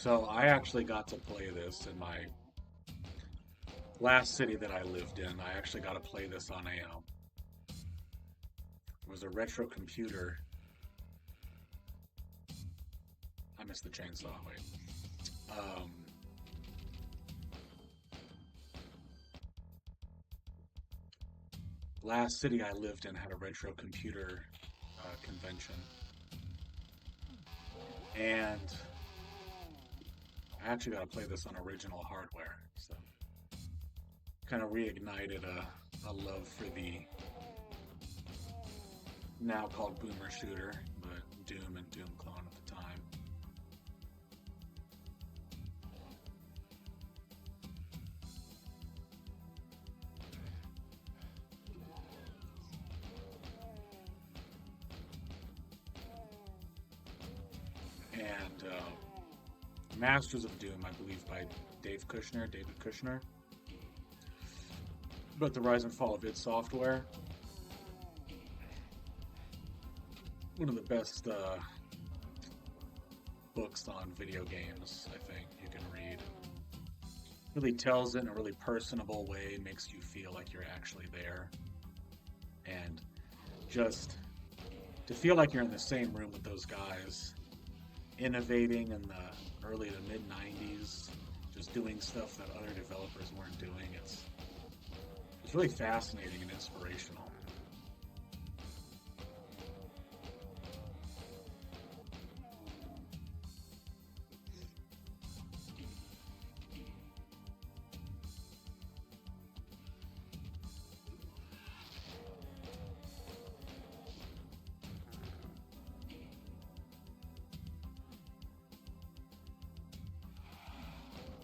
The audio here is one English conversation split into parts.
So I actually got to play this in my last city that I lived in. I actually got to play this on it was a retro computer. I missed the chainsaw. Wait. Um, Last city I lived in had a retro computer convention, and I actually got to play this on original hardware. So kind of reignited a love for the now called boomer shooter, but Doom and Doom clone at the time. And Masters of Doom, I believe, by David Kushner. But the Rise and Fall of id Software, one of the best books on video games I think you can read. Really tells it in a really personable way, makes you feel like you're actually there, and just to feel like you're in the same room with those guys, innovating in the early to mid '90s, just doing stuff that other developers weren't doing. It's really fascinating and inspirational.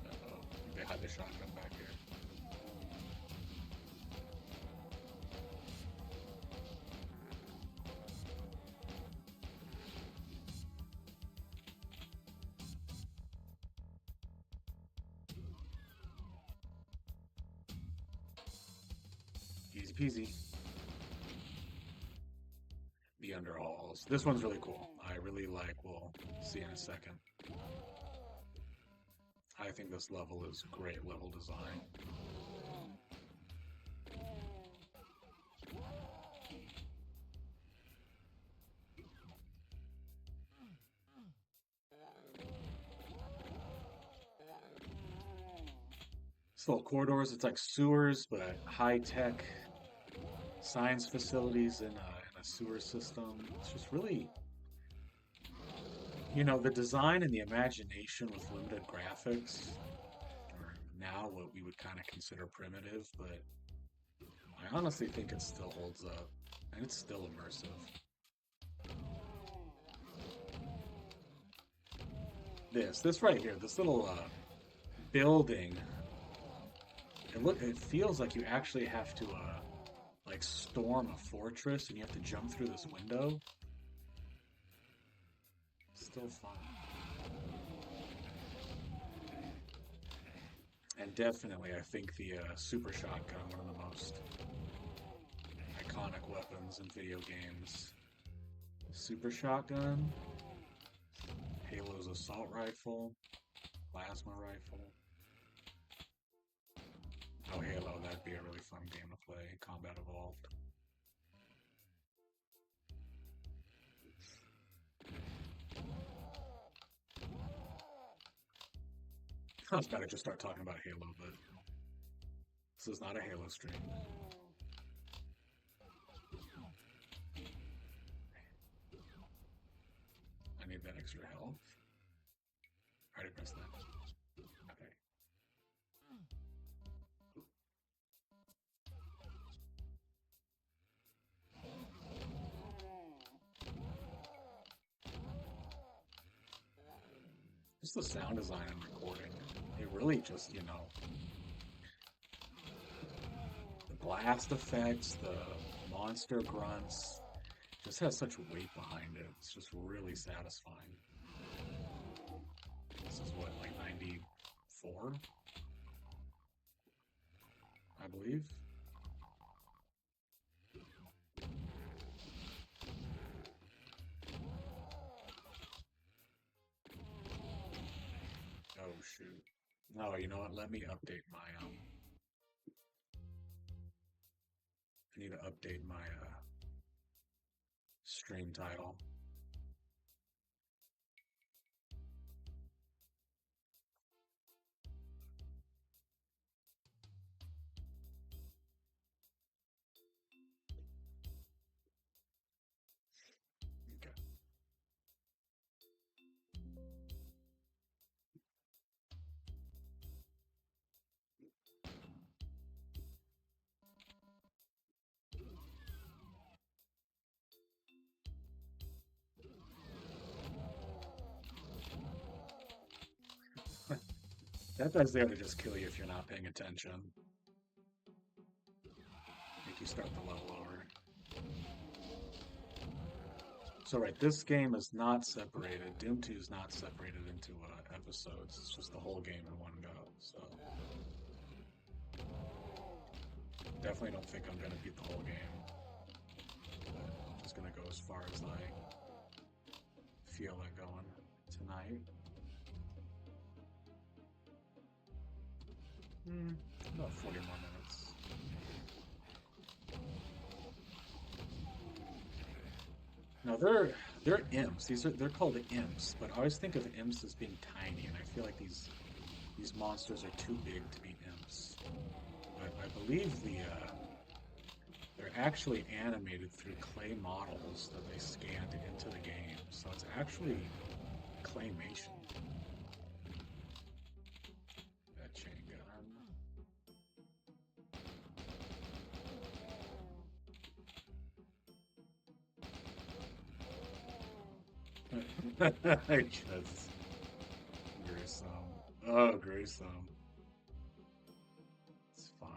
Uh-oh, they had the shotgun back here. Easy peasy. The underhauls. This one's really cool. I really like. We'll see in a second. I think this level is great level design. This little corridors. It's like sewers, but high tech science facilities in a sewer system. It's just really, the design and the imagination with limited graphics are now what we would kind of consider primitive, but I honestly think it still holds up and it's still immersive. This right here, this little building, it feels like you actually have to like storm a fortress and you have to jump through this window. Still fun. And definitely, I think the super shotgun, one of the most iconic weapons in video games. Super shotgun, Halo's assault rifle, plasma rifle. Oh, Halo, that'd be a really fun game to play. Combat Evolved. I was about to just start talking about Halo, but this is not a Halo stream. I need that extra health. I already pressed that. Okay. Just the sound design and recording. It really just, the blast effects, the monster grunts, just has such weight behind it. It's just really satisfying. This is what, like 94, I believe. shoot. No, you know what? Let me update my I need to update my stream title. Okay. That guy's there to just kill you if you're not paying attention. Make you start the level over. So right, this game is not separated. Doom 2 is not separated into episodes. It's just the whole game in one go. So definitely don't think I'm gonna beat the whole game. But I'm just gonna go as far as I feel like going tonight. About 40 more minutes. No, they're imps. They're called imps, but I always think of imps as being tiny, and I feel like these monsters are too big to be imps. But I believe they're actually animated through clay models that they scanned into the game, so it's actually claymation. That chain gun. Just gruesome. Oh, gruesome. It's fun.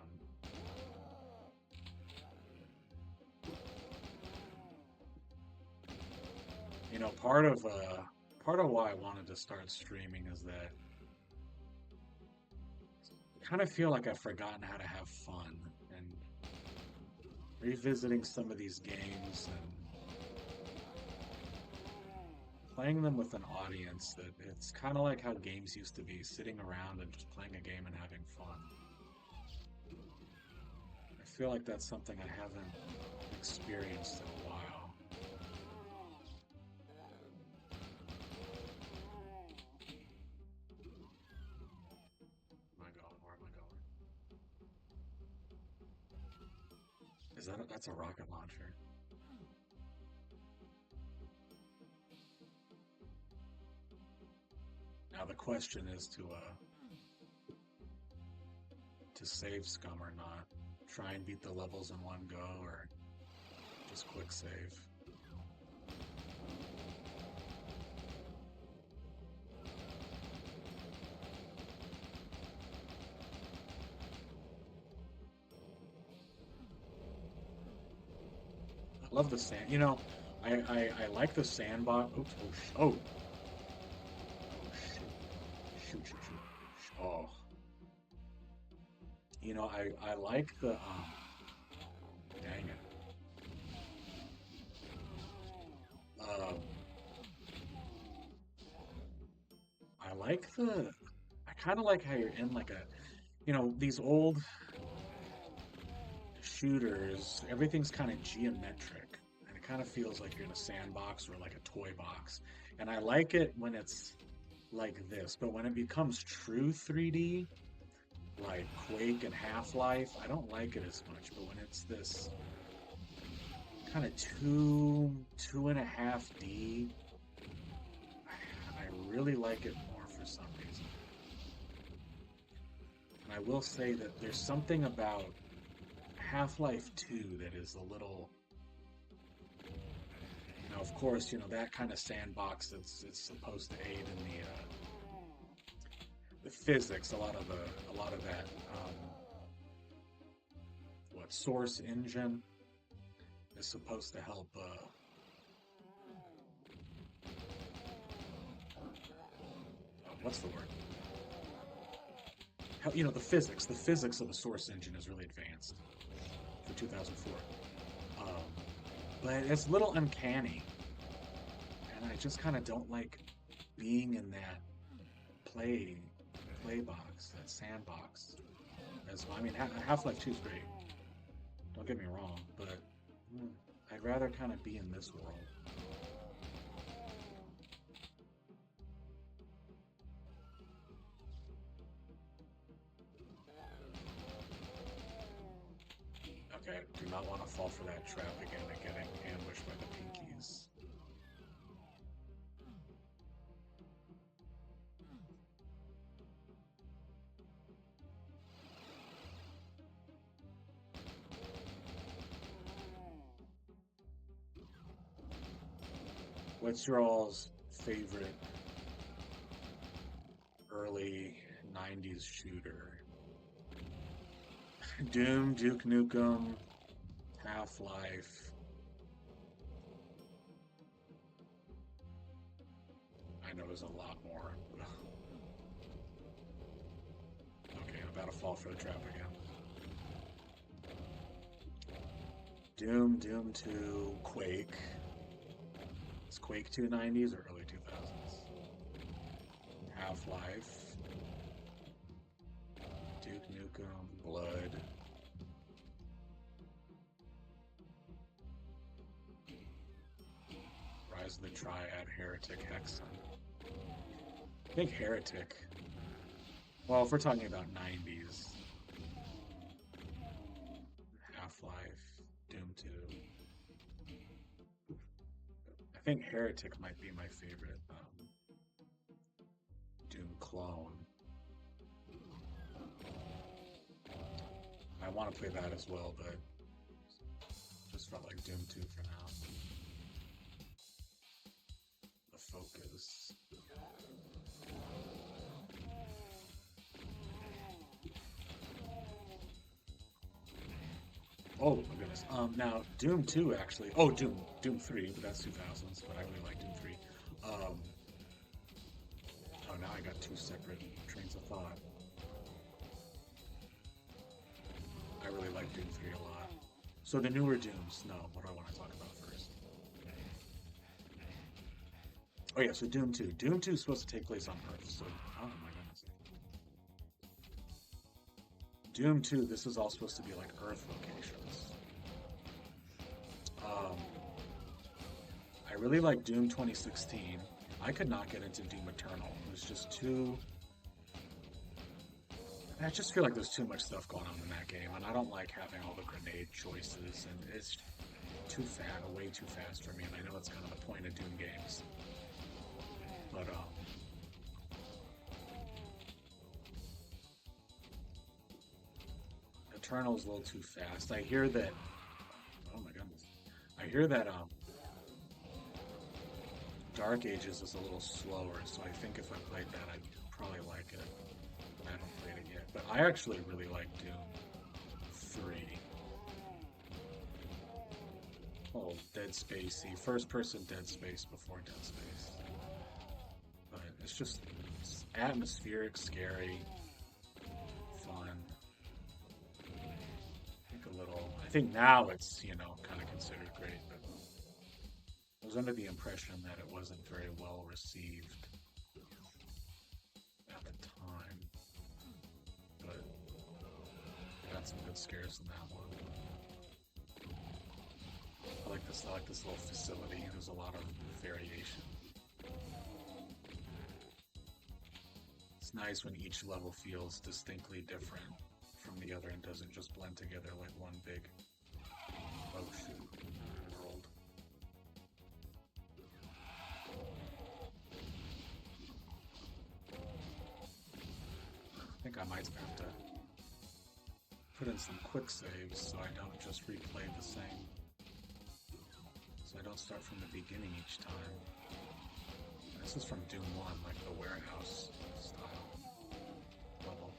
You know, part of why I wanted to start streaming is that I kind of feel like I've forgotten how to have fun, and revisiting some of these games and playing them with an audience, that it's kind of like how games used to be, sitting around and just playing a game and having fun. I feel like that's something I haven't experienced in a while. Am I going? Where am I going? That's a rocket launcher? Now the question is to save scum or not. Try and beat the levels in one go, or just quick save. I love the sand. You know, I like the sandbox. Oops, oh, shoot, shoot, shoot. Oh, you know, I like the dang it. Um, I like the. I kind of like how you're in like a, you know, these old shooters. Everything's kind of geometric, and it kind of feels like you're in a sandbox or like a toy box. And I like it when it's like this, but when it becomes true 3D, like Quake and Half-Life, I don't like it as much. But when it's this kind of two and a half D, I really like it more for some reason. And I will say that there's something about Half-Life 2 that is a little, you know, of course, you know, that kind of sandbox that's it's supposed to aid in the physics. A lot of that what Source Engine is supposed to help. What's the word? How, you know, the physics of the Source Engine is really advanced for 2004. Um, but it's a little uncanny, and I just kind of don't like being in that play playbox, that sandbox. I mean, Half-Life 2 is great. Don't get me wrong, but I'd rather kind of be in this world. Okay, do not want to fall for that trap again of getting ambushed by the pinkies. What's your all's favorite early 90s shooter? Doom, Duke Nukem, Half-Life. I know there's a lot more. Okay, I'm about to fall for the trap again. Doom, Doom 2, Quake. Is Quake 2 90s or early 2000s? Half-Life. Duke Nukem, Blood. Rise of the Triad, Heretic, Hexen. I think Heretic. Well, if we're talking about 90s, Half-Life, Doom 2. I think Heretic might be my favorite Doom clone. I want to play that as well, but just felt like Doom 2 for now. The focus. Oh my goodness. Now Doom 2 actually. Oh, Doom 3, but that's 2000s. But I really like Doom 3. Oh, now I got two separate trains of thought. I really like Doom 3 a lot. So the newer Dooms. No, what do I want to talk about first? Oh yeah, so Doom 2. Doom 2 is supposed to take place on Earth. So, oh my goodness. Doom 2, this is all supposed to be like Earth locations. I really like Doom 2016. I could not get into Doom Eternal. It was just too. I just feel like there's too much stuff going on in that game, and I don't like having all the grenade choices, and it's too fast, way too fast for me. And I know it's kind of the point of Doom games, but Eternal's a little too fast. I hear that. Oh my goodness. I hear that Dark Ages is a little slower, so I think if I played that, I'd probably like it. But I haven't played it yet. But I actually really like Doom 3. Oh, Dead Spacey. First person Dead Space before Dead Space. But it's atmospheric, scary, fun. I think now it's, kind of considered great, but I was under the impression that it wasn't very well received at the time. But I got some good scares in that one. I like this little facility. There's a lot of variation. It's nice when each level feels distinctly different from the other and doesn't just blend together like one big ocean world. I think I might have to put in some quick saves so I don't just replay the same. So I don't start from the beginning each time. This is from Doom 1, like the warehouse style level.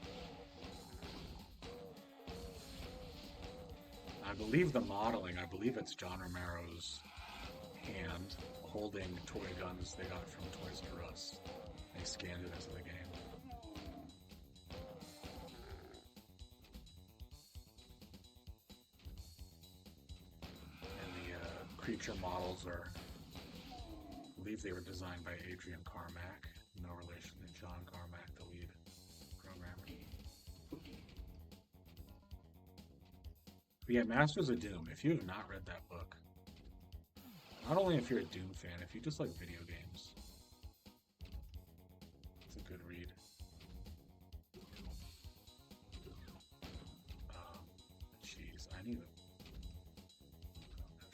I believe the modeling, I believe it's John Romero's hand holding toy guns they got from Toys R Us. They scanned it into the game. And the creature models are, I believe they were designed by Adrian Carmack, no relation to John Carmack, the lead But yeah, Masters of Doom. If you have not read that book, not only if you're a Doom fan, if you just like video games, it's a good read. Jeez, I need a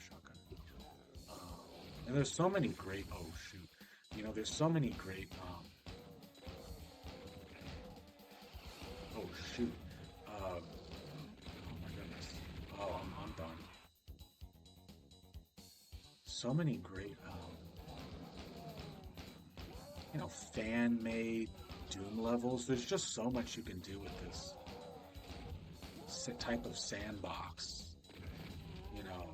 shotgun. And there's so many great. Oh shoot, there's so many great. Oh shoot. Oh my goodness. Oh, I'm done. So many great, fan-made Doom levels. There's just so much you can do with this type of sandbox. You know,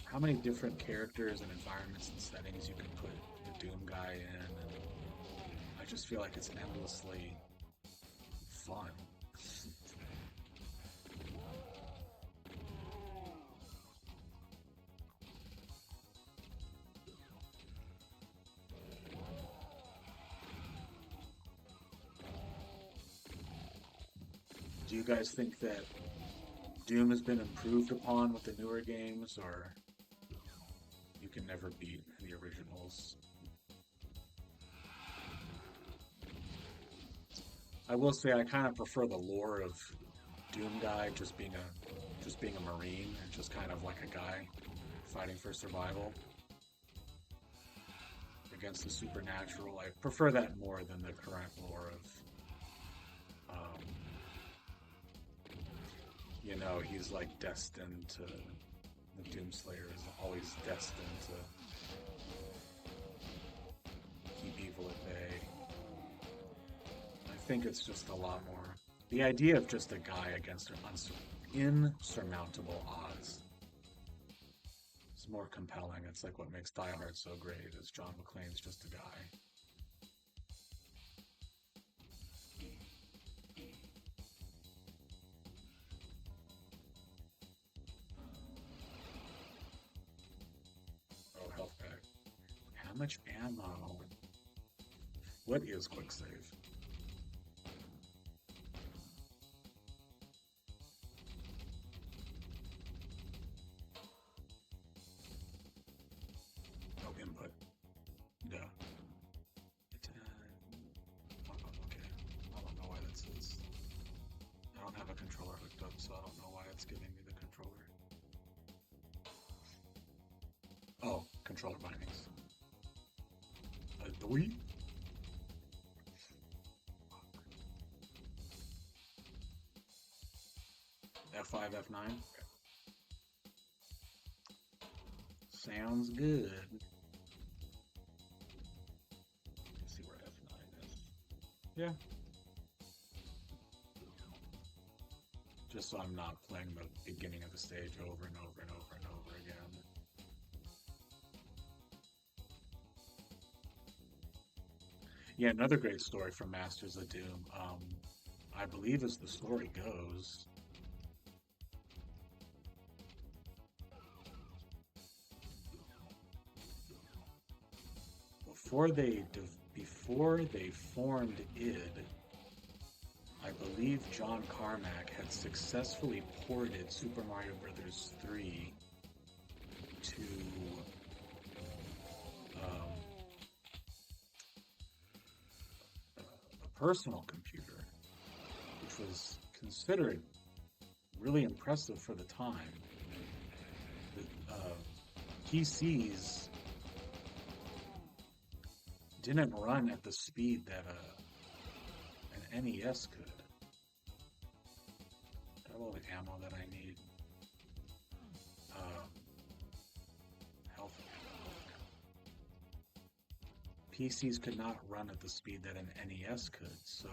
how many different characters and environments and settings you can put the Doom guy in, and I just feel like it's endlessly fun. Do you guys think that Doom has been improved upon with the newer games, or you can never beat the originals? I will say I kind of prefer the lore of Doom guy just being a marine and just kind of like a guy fighting for survival against the supernatural. I prefer that more than the current lore of he's like destined to the Doomslayer is always destined to keep evil at bay. I think it's just a lot more. The idea of just a guy against insurmountable odds is more compelling. It's like what makes Die Hard so great is John McClane's just a guy. Oh, health pack. How much ammo? What is quick save? No input. Yeah. Okay. I don't know why that says. I don't have a controller hooked up, so I don't know why it's giving me the controller. Oh, controller bindings. Delete. F5, F9. Sounds good. Let's see where F9 is. Yeah. Just so I'm not playing the beginning of the stage over and over and over and over again. Yeah, another great story from Masters of Doom. I believe as the story goes, before they formed id, I believe John Carmack had successfully ported Super Mario Bros. 3 to a personal computer, which was considered really impressive for the time. The PCs didn't run at the speed that an NES could. Got all the ammo that I need. Health. PCs could not run at the speed that an NES could. So,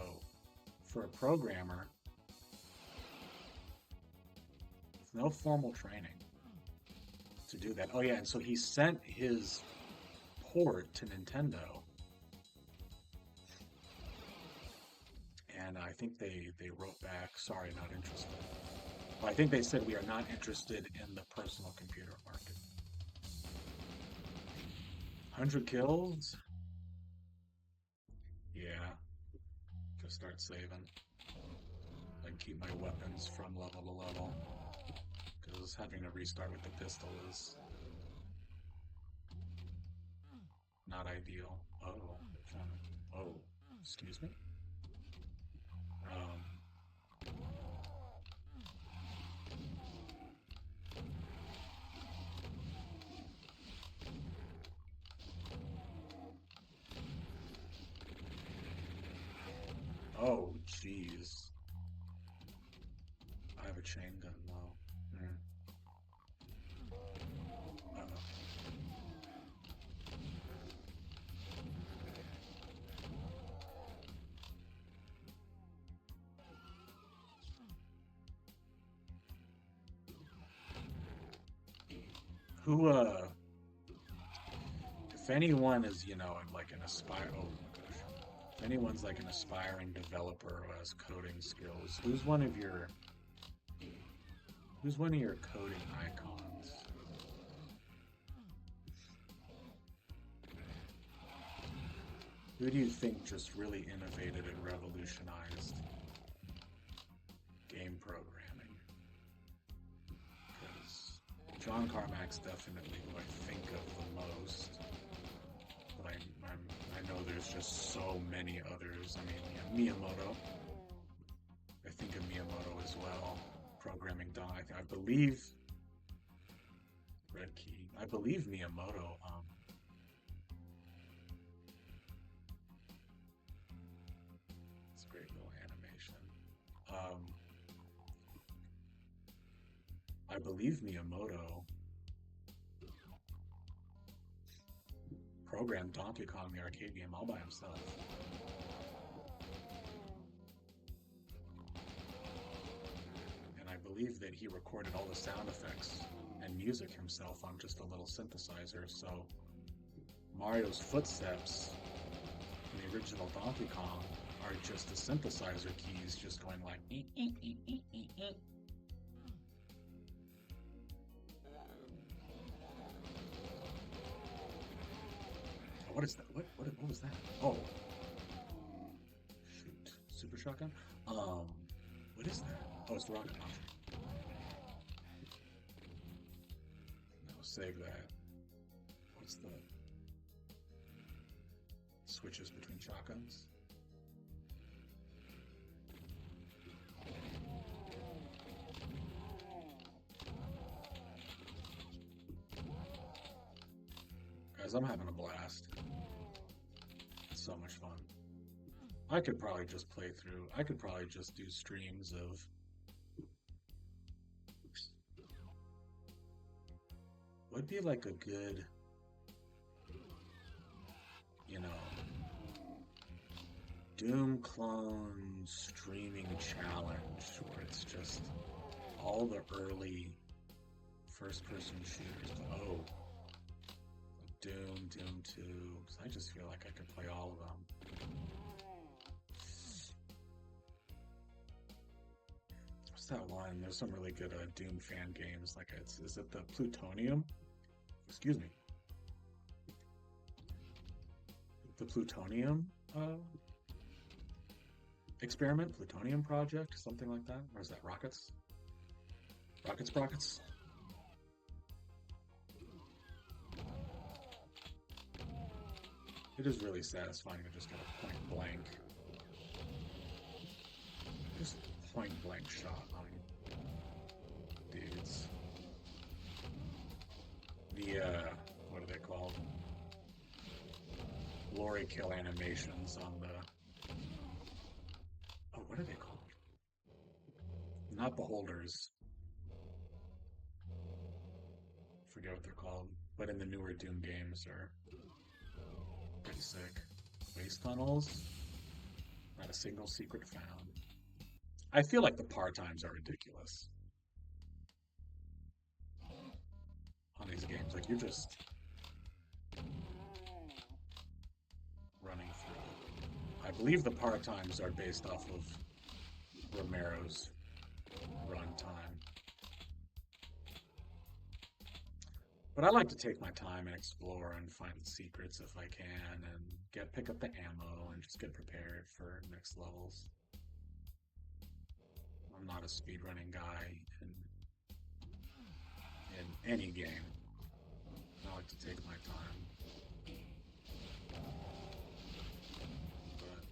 for a programmer with no formal training to do that. Oh yeah, and so he sent his port to Nintendo, and I think they wrote back, sorry, not interested. Well, I think they said we are not interested in the personal computer market. 100 kills? Yeah, just start saving. And keep my weapons from level to level. because having to restart with the pistol is not ideal. Oh, oh, excuse me. Um, oh, jeez. I have a chain gun though. Hmm. Uh-oh. Who, if anyone is, like an aspire, oh my gosh, if anyone's like an aspiring developer who has coding skills, who's one of your coding icons? Who do you think just really innovated and revolutionized game programming? Because John Carmack's definitely who I think of the most. But I know there's just so many others. I mean, yeah, Miyamoto. I think of Miyamoto as well. Programming Don. I believe Red Key. I believe Miyamoto. It's a great little animation. Um, I believe Miyamoto programmed Donkey Kong, the arcade game, all by himself. And I believe that he recorded all the sound effects and music himself on just a little synthesizer. So Mario's footsteps in the original Donkey Kong are just the synthesizer keys just going like what is that? What was that? Oh, shoot. Super shotgun? What is that? Oh, it's the rocket launcher. No, save that. What's the switches between shotguns? Guys, I'm having a blast. It's so much fun. I could probably just play through. I could probably just do streams of would be like a good, you know, Doom clone streaming challenge where it's just all the early first person shooters. Oh, Doom 2. 'Cause I just feel like I could play all of them. What's that one? There's some really good Doom fan games. Like is it the Plutonium? Excuse me. The Plutonium experiment, Plutonium project, something like that. Or is that Rockets? Rockets, Sprockets? It is really satisfying to just get a just point blank shot on dudes. The, what are they called? Glory kill animations on the, oh, what are they called? Not beholders. Forget what they're called. But in the newer Doom games are pretty sick. Waste tunnels? Not a single secret found. I feel like the par times are ridiculous on these games. Like you're just running through. I believe the par times are based off of Romero's run time. But I like to take my time and explore and find the secrets if I can and pick up the ammo and just get prepared for next levels. I'm not a speedrunning guy, and in any game. I like to take my time, but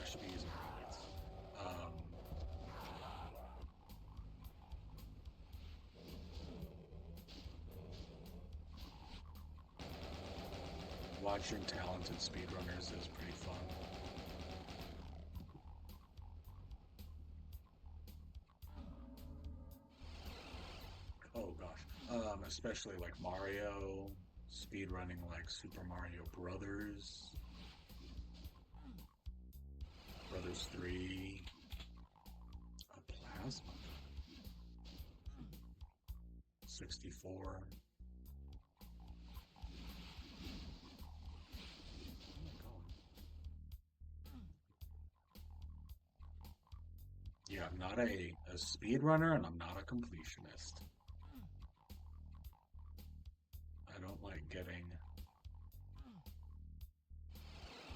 I should be using rockets. Watching talented speedrunners is pretty fun. Oh gosh, especially like Mario, speedrunning like Super Mario Brothers 3, a Plasma 64. Yeah, I'm not a speedrunner and I'm not a completionist. I don't like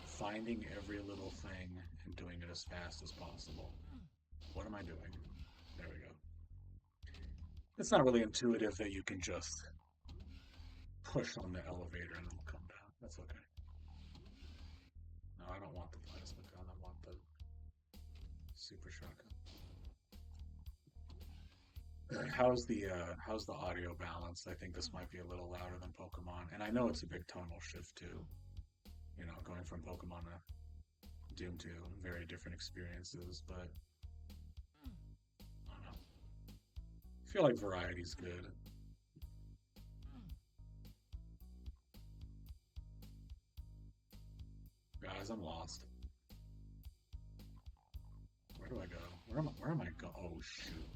finding every little thing and doing it as fast as possible. What am I doing? There we go. It's not really intuitive that you can just push on the elevator and it'll come down. That's okay. No, I don't want the plasma gun. I want the super shotgun. How's the audio balance? I think this might be a little louder than Pokemon, and I know it's a big tonal shift too. You know, going from Pokemon to Doom 2, very different experiences, but I don't know. I feel like variety's good. Guys, I'm lost. Where do I go? Where am I go? Oh shoot.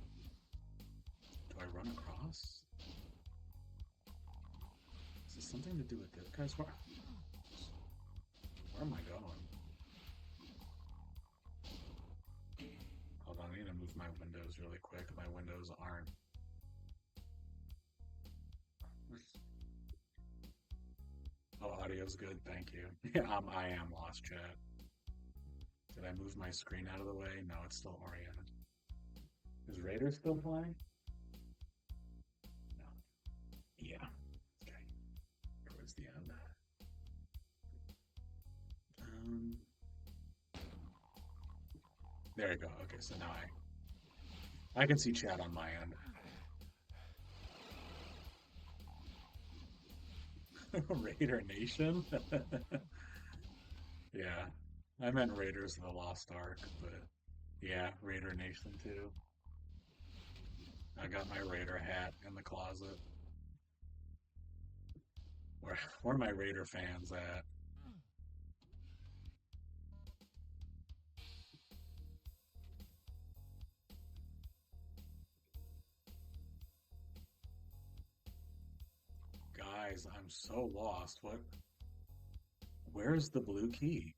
Do I run across? Is this something to do with this? Guys, where am I going? Hold on, I need to move my windows really quick. My windows aren't. Oh, audio's good, thank you. Yeah, I am lost, chat. Did I move my screen out of the way? No, it's still oriented. Is Raider still playing? No. Yeah. Okay. Towards the end. Um, there you go. Okay, so now I can see chat on my end. Raider Nation? Yeah. I meant Raiders of the Lost Ark, but yeah, Raider Nation too. I got my Raider hat in the closet. Where are my Raider fans at? Guys, I'm so lost. What? Where's the blue key?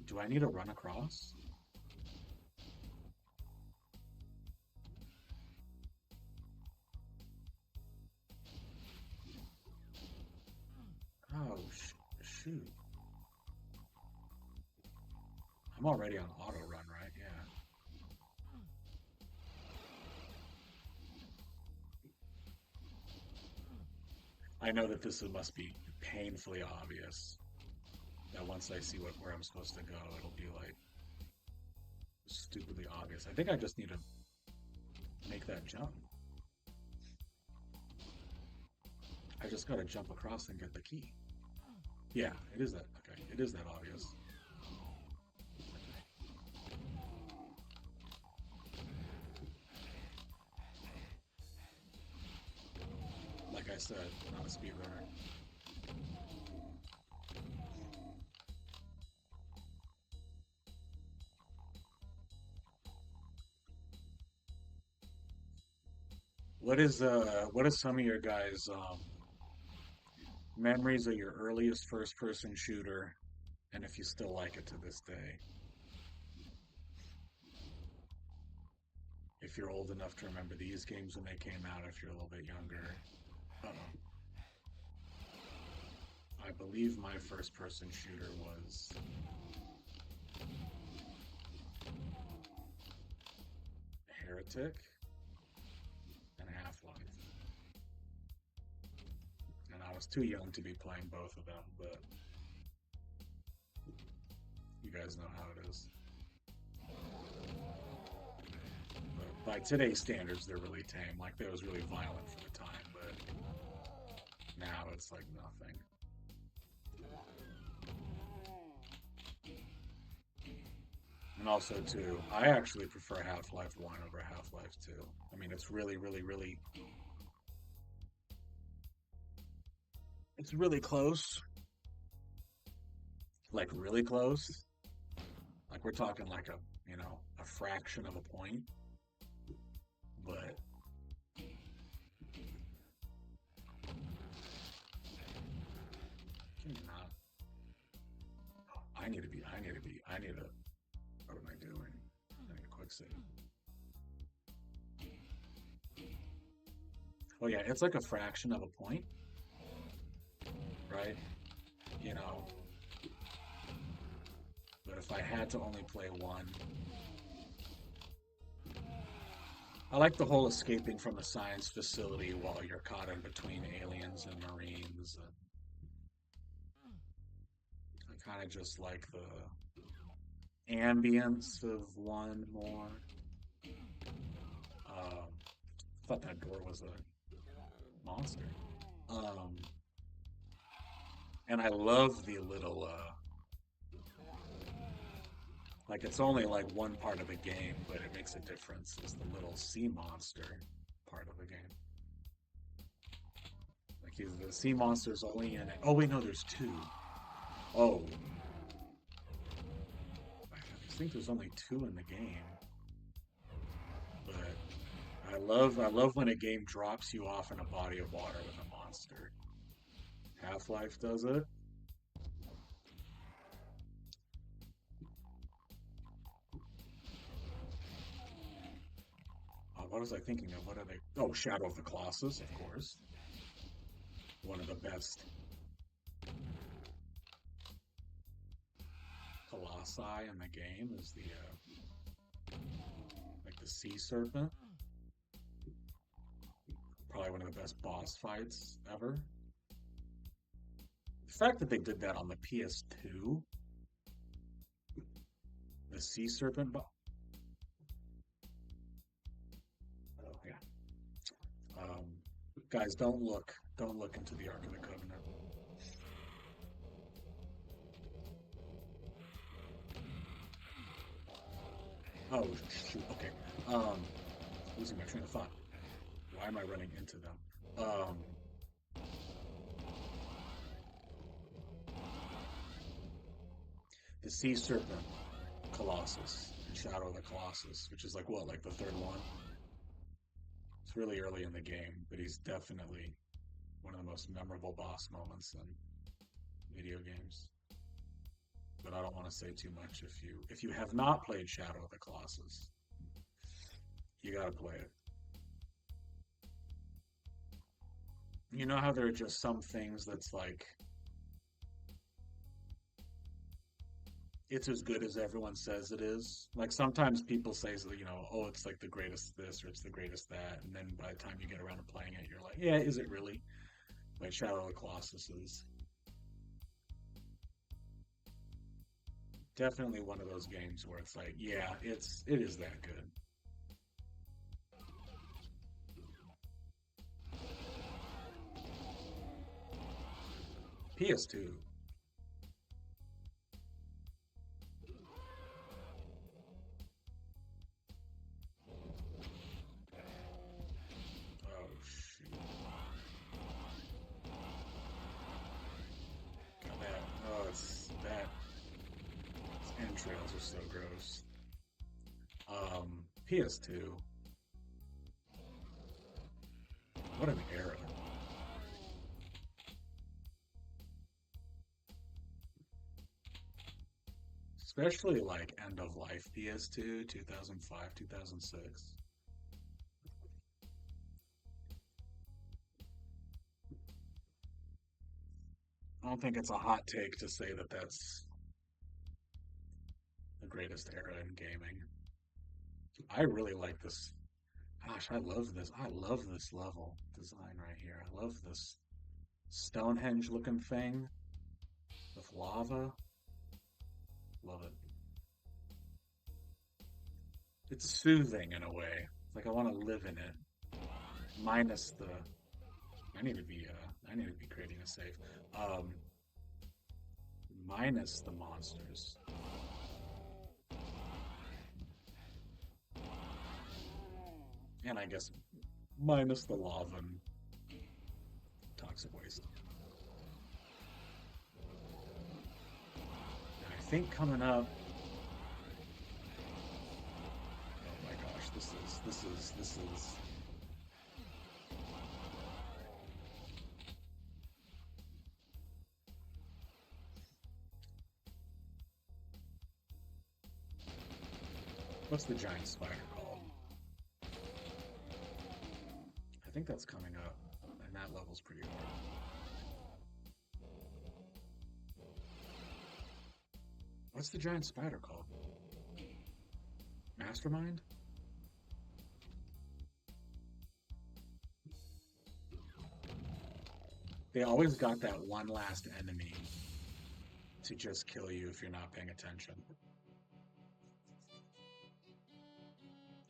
Do I need to run across? Oh, shoot. I'm already on auto run, right? Yeah. I know that this must be painfully obvious. That once I see where I'm supposed to go, it'll be like stupidly obvious. I think I just need to make that jump. I just gotta jump across and get the key. Yeah, it is that. Okay, it is that obvious. Like I said, not a speedrunner. What is some of your guys' memories of your earliest first person shooter, and if you still like it to this day? If you're old enough to remember these games when they came out, if you're a little bit younger. Uh-oh. I believe my first person shooter was Heretic and Half-Life. And I was too young to be playing both of them, but you guys know how it is. But by today's standards, they're really tame. Like, that was really violent for the time, but now it's like nothing. And also, too, I actually prefer Half-Life 1 over Half-Life 2. I mean, it's really, really, really. It's really close. Like, really close. Like, we're talking like a fraction of a point. But can you not? I need a. What am I doing? I need a quick save. Oh, yeah, it's like a fraction of a point, right? You know, but if I had to only play one, I like the whole escaping from the science facility while you're caught in between aliens and marines. And I kind of just like the ambience of one more. I thought that door was a monster. Um, and I love the little, like, it's only like one part of the game, but it makes a difference. It's the little sea monster part of the game. Like, the sea monster's only in it. Oh, wait, no, there's two. Oh, I think there's only two in the game. But I love when a game drops you off in a body of water with a monster. Half-Life does it. What was I thinking of? What are they? Oh, Shadow of the Colossus, of course. One of the best colossi in the game is the like the sea serpent. Probably one of the best boss fights ever. The fact that they did that on the PS2, the sea serpent. Oh yeah. Um, guys, don't look. Don't look into the Ark of the Covenant. Oh shoot. Okay. Um, losing my train of thought. Why am I running into them? Um, the Sea Serpent Colossus and Shadow of the Colossus, which is like what, like the third one? It's really early in the game, but he's definitely one of the most memorable boss moments in video games. But I don't want to say too much. If you have not played Shadow of the Colossus, you got to play it. You know how there are just some things that's like it's as good as everyone says it is. Like sometimes people say, oh, it's like the greatest this or it's the greatest that, and then by the time you get around to playing it, you're like, yeah, is it really? Like Shadow of the Colossus is definitely one of those games where it's like, yeah, it is that good. PS2. Oh shoot. God, that entrails are so gross. PS2. What an era. Especially like end of life PS2, 2005, 2006. I don't think it's a hot take to say that that's the greatest era in gaming. I really like this. Gosh, I love this. I love this level design right here. I love this Stonehenge looking thing with lava. Love it. It's soothing in a way. It's like I want to live in it. Minus the. I need to be creating a save. Um, Minus the monsters. And I guess minus the lava and toxic waste. And I think coming up. Oh my gosh, this is. What's the giant spider called? I think that's coming up, and that level's pretty hard. What's the giant spider called? Mastermind? They always got that one last enemy to just kill you if you're not paying attention.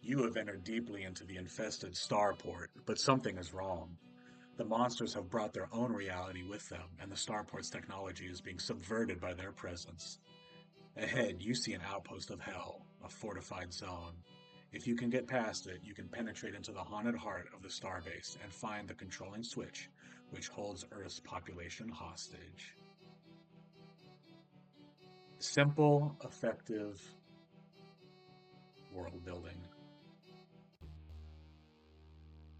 You have entered deeply into the infested starport, but something is wrong. The monsters have brought their own reality with them, and the starport's technology is being subverted by their presence. Ahead, you see an outpost of hell, a fortified zone. If you can get past it, you can penetrate into the haunted heart of the starbase and find the controlling switch, which holds Earth's population hostage. Simple, effective world building.